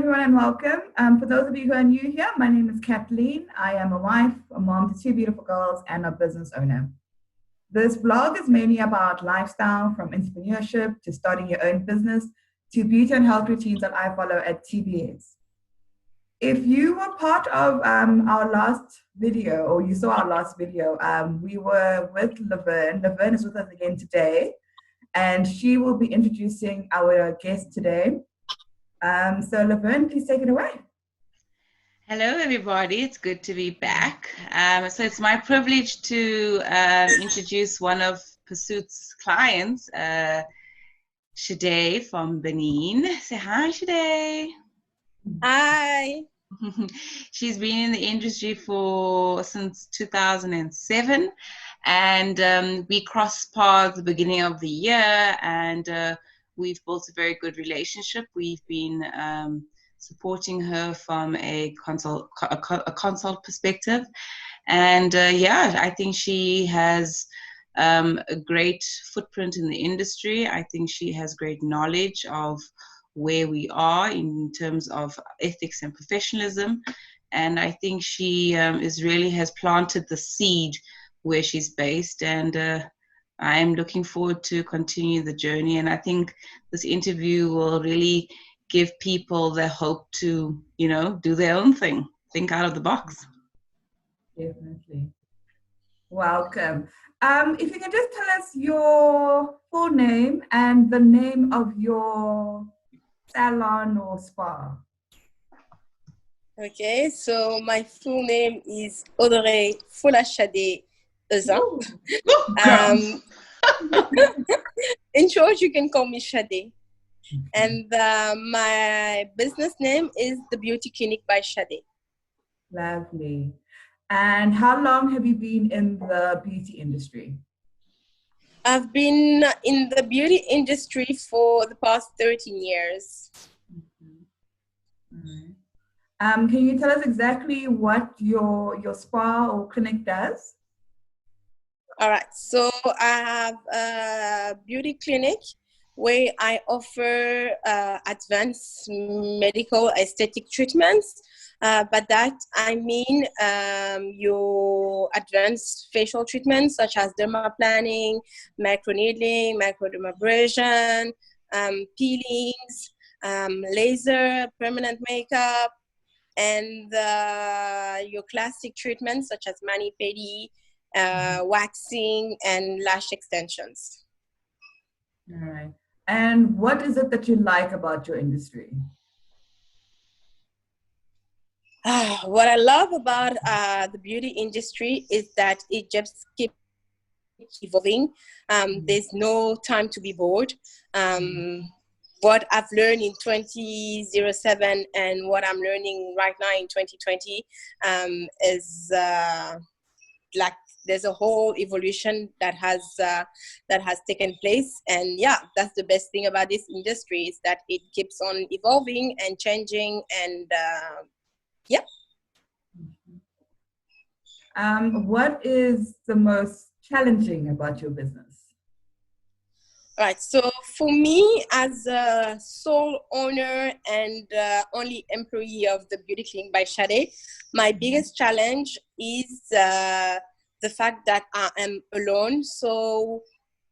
everyone, and welcome. For those of you who are new here, my name is Kathleen. I am a wife, a mom to two beautiful girls, and a business owner. This blog is mainly about lifestyle, from entrepreneurship to starting your own business to beauty and health routines that I follow at TBS. If you were part of our last video, or you saw our last video, we were with Laverne. Laverne is with us again today, and she will be introducing our guest today. So Laverne, please take it away. Hello, everybody. It's good to be back. So it's my privilege to introduce one of Pursuit's clients, Shade from Benin. Say hi, Shade. Hi. She's been in the industry since 2007, and we crossed paths at the beginning of the year, and we've built a very good relationship. We've been supporting her from a consult perspective, and I think she has a great footprint in the industry. I think she has great knowledge of where we are in terms of ethics and professionalism, and I think she has planted the seed where she's based, and I am looking forward to continue the journey. And I think this interview will really give people the hope to, do their own thing, think out of the box. Definitely. Welcome. If you can just tell us your full name and the name of your salon or spa. Okay, so my full name is Audrey Folashade Ezan. In short, you can call me Shade. And my business name is The Beauty Clinic by Shade. Lovely. And how long have you been in the beauty industry? I've been in the beauty industry for the past 13 years. Mm-hmm. Can you tell us exactly what your spa or clinic does? All right. So I have a beauty clinic where I offer advanced medical aesthetic treatments. But that I mean your advanced facial treatments such as dermaplaning, microneedling, microdermabrasion, peelings, laser, permanent makeup, and your classic treatments such as mani-pedi, waxing, and lash extensions. All right. And what is it that you like about your industry? What I love about the beauty industry is that it just keeps evolving. There's no time to be bored. What I've learned in 2007 and what I'm learning right now in 2020 is like there's a whole evolution that has taken place. And yeah, that's the best thing about this industry is that it keeps on evolving and changing, and yeah. What is the most challenging about your business? Right. So for me, as a sole owner and only employee of the Beauty Clinic by Shade, my biggest challenge is the fact that I am alone. So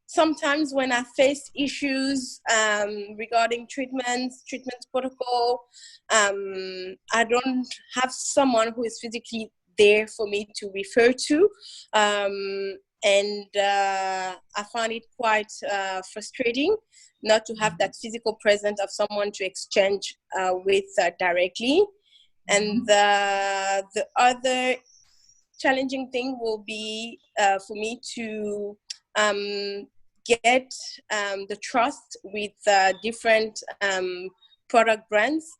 sometimes when I face issues regarding treatment protocol, I don't have someone who is physically there for me to refer to. And I find it quite frustrating not to have that physical presence of someone to exchange with directly. And the other challenging thing will be for me to get the trust with different product brands.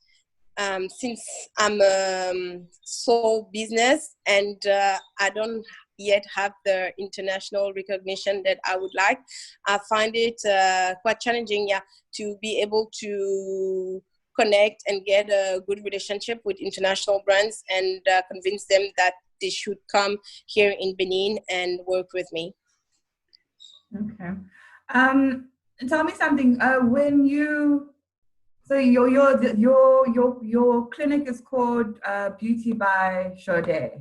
Since I'm a sole business and I don't yet have the international recognition that I would like, I find it quite challenging, to be able to connect and get a good relationship with international brands and convince them that they should come here in Benin and work with me. Okay. Tell me something. When you So your clinic is called Beauty by Sade.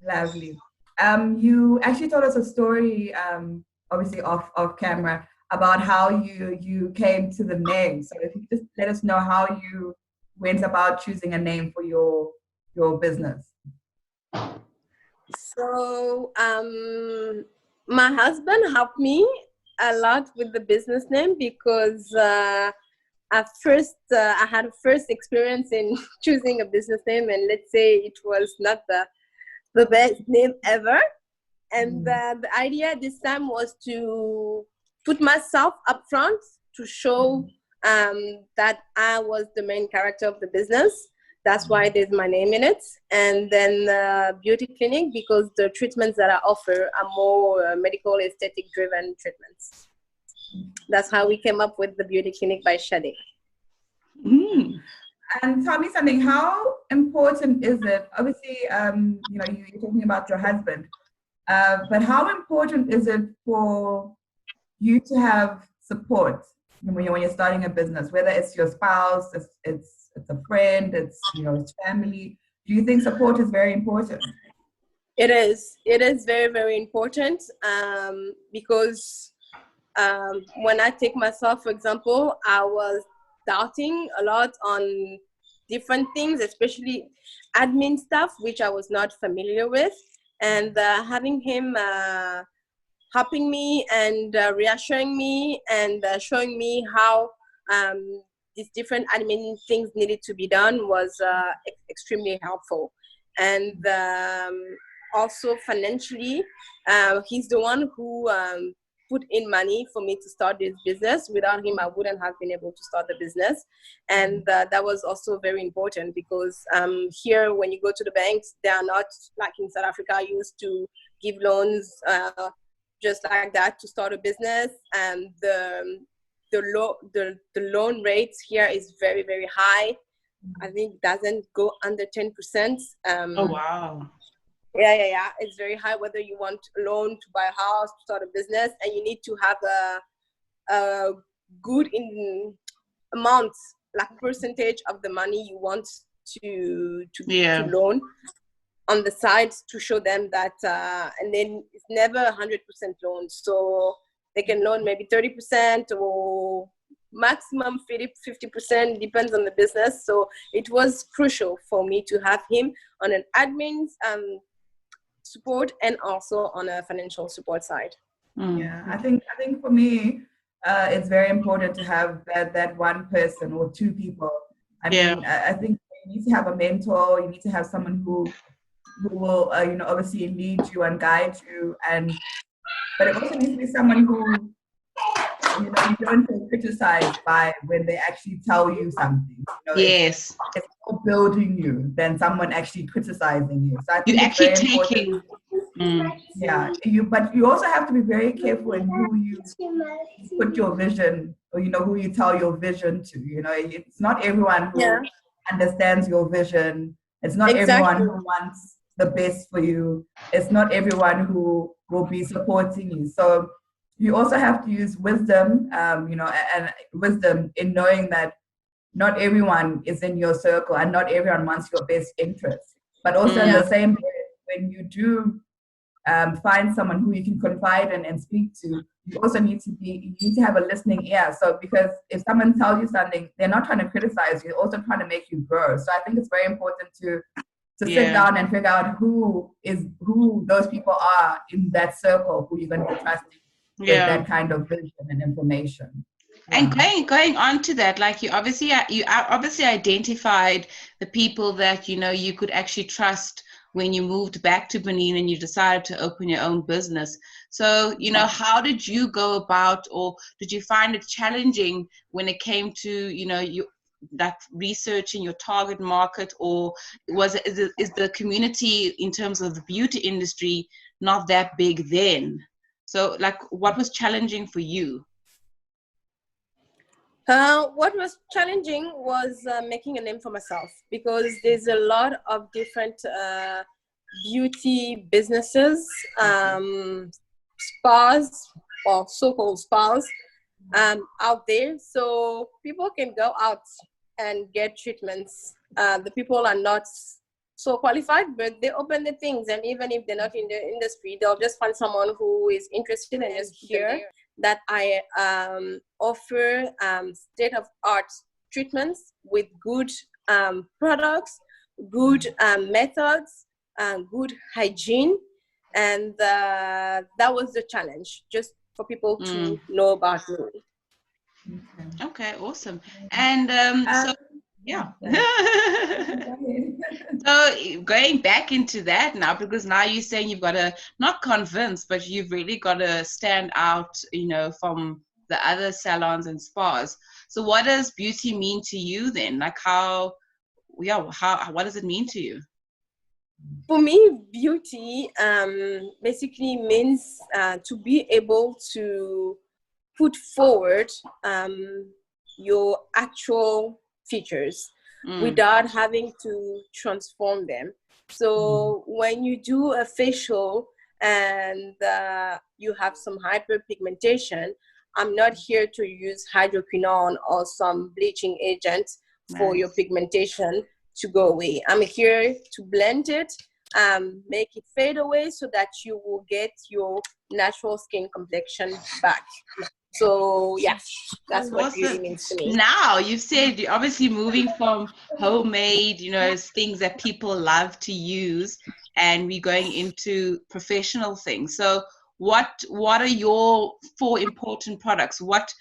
Lovely. You actually told us a story, obviously off camera, about how you came to the name. So if you could just let us know how you went about choosing a name for your business. So my husband helped me a lot with the business name because at first I had a first experience in choosing a business name, and let's say it was not the best name ever. And the idea this time was to put myself up front to show that I was the main character of the business. That's why there's my name in it. And then beauty clinic, because the treatments that I offer are more medical aesthetic driven treatments. That's how we came up with the beauty clinic by Sade. And tell me something, how important is it? Obviously, you're talking about your husband, but how important is it for you to have support when you're starting a business, whether it's your spouse, it's a friend, it's it's family? Do you think support is very important? It is very, very important because when I take myself, for example, I was doubting a lot on different things, especially admin stuff, which I was not familiar with. And having him helping me and reassuring me and showing me how these different admin things needed to be done was extremely helpful. And also financially, he's the one who put in money for me to start this business. Without him, I wouldn't have been able to start the business. And that was also very important because here, when you go to the banks, they are not like in South Africa, used to give loans just like that to start a business. And the loan rates here is very, very high. I think it doesn't go under 10%. Oh, wow. Yeah. It's very high, whether you want a loan to buy a house, to start a business, and you need to have a good amount, like percentage of the money you want to loan on the side to show them that, and then it's never 100% loan. So they can loan maybe 30% or maximum 50%, depends on the business. So it was crucial for me to have him on an admin support and also on a financial support side. Yeah, I think for me, it's very important to have that one person or two people. I mean, I think you need to have a mentor. You need to have someone who will, obviously lead you and guide you. But it also needs to be someone who, you don't feel criticized by when they actually tell you something. Yes. It's more building you than someone actually criticizing you. So I think you're it's actually very taking. important. Yeah, but you also have to be very careful in who you put your vision, or who you tell your vision to. It's not everyone who understands your vision. It's not everyone who wants the best for you. It's not everyone who will be supporting you. So you also have to use wisdom, and wisdom in knowing that not everyone is in your circle and not everyone wants your best interest. But also in the same way, when you do find someone who you can confide in and speak to, you also need to have a listening ear. So because if someone tells you something, they're not trying to criticize you, they're also trying to make you grow. So I think it's very important to sit down and figure out who those people are in that circle, who you're going to be trusting with that kind of vision and information. And going on to that, like you obviously identified the people that you could actually trust when you moved back to Benin and you decided to open your own business. So how did you go about, or did you find it challenging when it came to that researching your target market, or is the community in terms of the beauty industry not that big then? So like, what was challenging for you? What was challenging was making a name for myself, because there's a lot of different beauty businesses, spas or so-called spas, out there, so people can go out and get treatments. The people are not so qualified, but they open the things, and even if they're not in the industry, they'll just find someone who is interested and just hear that I offer state-of-art treatments with good products, good methods, good hygiene, and that was the challenge, just for people to know about me. Okay, awesome. And so yeah. So going back into that now, because now you're saying you've got to not convince, but you've really got to stand out, from the other salons and spas. So what does beauty mean to you then? Like what does it mean to you? For me, beauty basically means to be able to put forward your actual features without having to transform them. So when you do a facial and you have some hyperpigmentation, I'm not here to use hydroquinone or some bleaching agent for your pigmentation to go away. I'm here to blend it, make it fade away so that you will get your natural skin complexion back. So yeah, that's what beauty means to me. Now you've said you're obviously moving from homemade, things that people love to use, and we're going into professional things. So what are your 4 important products? What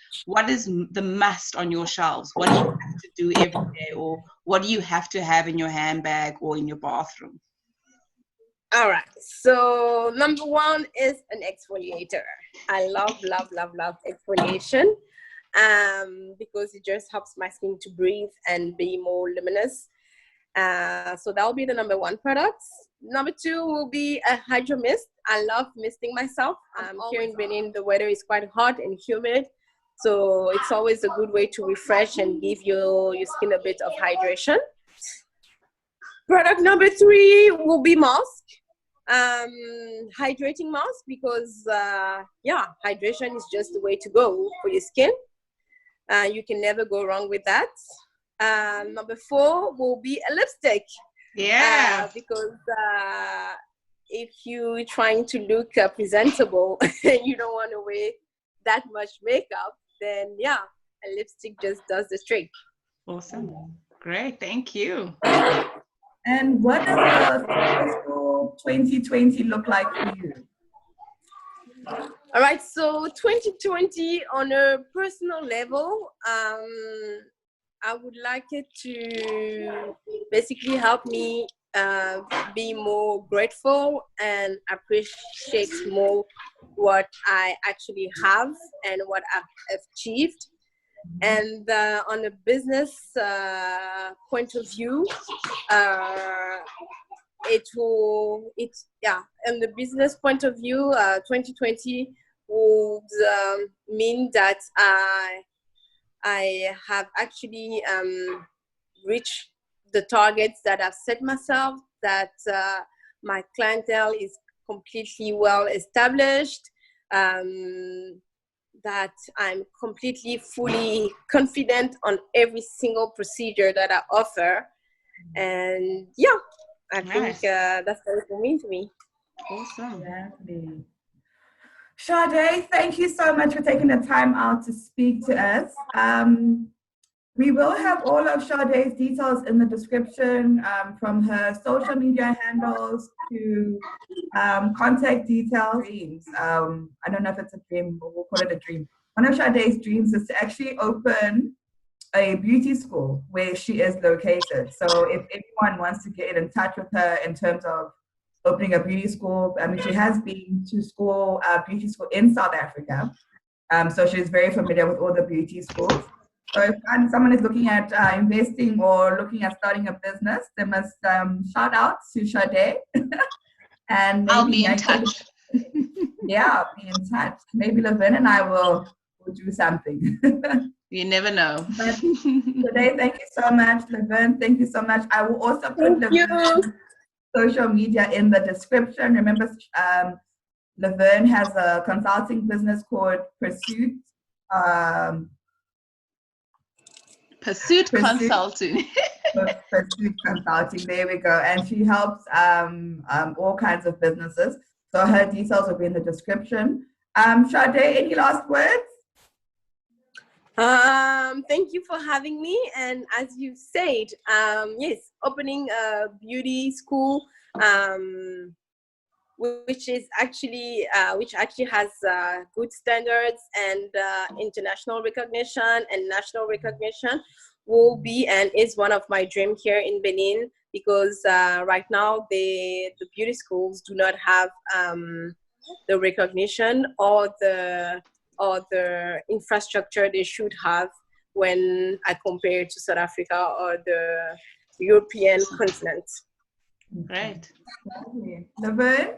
is the must on your shelves? What do you have to do every day, or what do you have to have in your handbag or in your bathroom? All right. So number 1 is an exfoliator. I love exfoliation because it just helps my skin to breathe and be more luminous. So that will be the number 1 product. Number 2 will be a Hydra Mist. I love misting myself. Here in Benin, the weather is quite hot and humid. So it's always a good way to refresh and give your skin a bit of hydration. Product number 3 will be mask. Hydrating mask, because hydration is just the way to go for your skin. You can never go wrong with that. Number 4 will be a lipstick. Because if you're trying to look presentable and you don't want to wear that much makeup, then a lipstick just does the trick. Awesome. Great. Thank you. And what does the fiscal 2020 look like for you? All right, so 2020 on a personal level, I would like it to basically help me be more grateful and appreciate more what I actually have and what I've achieved. And on a business point of view, on the business point of view, 2020 would mean that I have actually reached the targets that I've set myself, that my clientele is completely well established, that I'm completely, fully confident on every single procedure that I offer. And I think that's what it means to me. Awesome. Exactly. Sade, thank you so much for taking the time out to speak to us. We will have all of Sade's details in the description, from her social media handles to contact details. I don't know if it's a dream, but we'll call it a dream. One of Sade's dreams is to actually open a beauty school where she is located. So if anyone wants to get in touch with her in terms of opening a beauty school, I mean, she has been to beauty school in South Africa. So she's very familiar with all the beauty schools. So if someone is looking at investing or looking at starting a business, they must shout out to Sade. And maybe I'll be in touch. Yeah, be in touch. Maybe Laverne and I will do something. You never know. But today, thank you so much, Laverne. Thank you so much. I will also put Laverne's social media in the description. Remember, Laverne has a consulting business called Pursuit Pursuit Consulting. Pursuit Consulting. There we go. And she helps all kinds of businesses. So her details will be in the description. Sade, any last words? Thank you for having me. And as you said, yes, opening a beauty school, which actually has good standards and international recognition and national recognition, will be and is one of my dreams here in Benin, because right now the beauty schools do not have the recognition or the infrastructure they should have when I compare to South Africa or the European continent. Great. Laverne?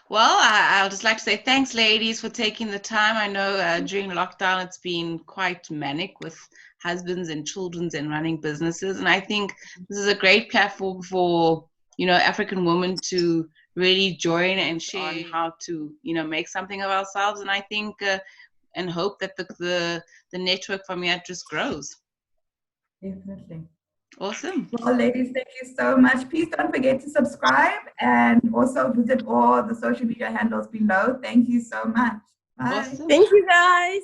Well, I'll just like to say thanks, ladies, for taking the time. I know during lockdown it's been quite manic with husbands and children and running businesses, and I think this is a great platform for African women to really join and share on how to make something of ourselves. And I think and hope that the network from here just grows. Definitely. Awesome. Well, ladies, thank you so much. Please don't forget to subscribe and also visit all the social media handles below. Thank you so much. Bye. Awesome. Thank you, guys.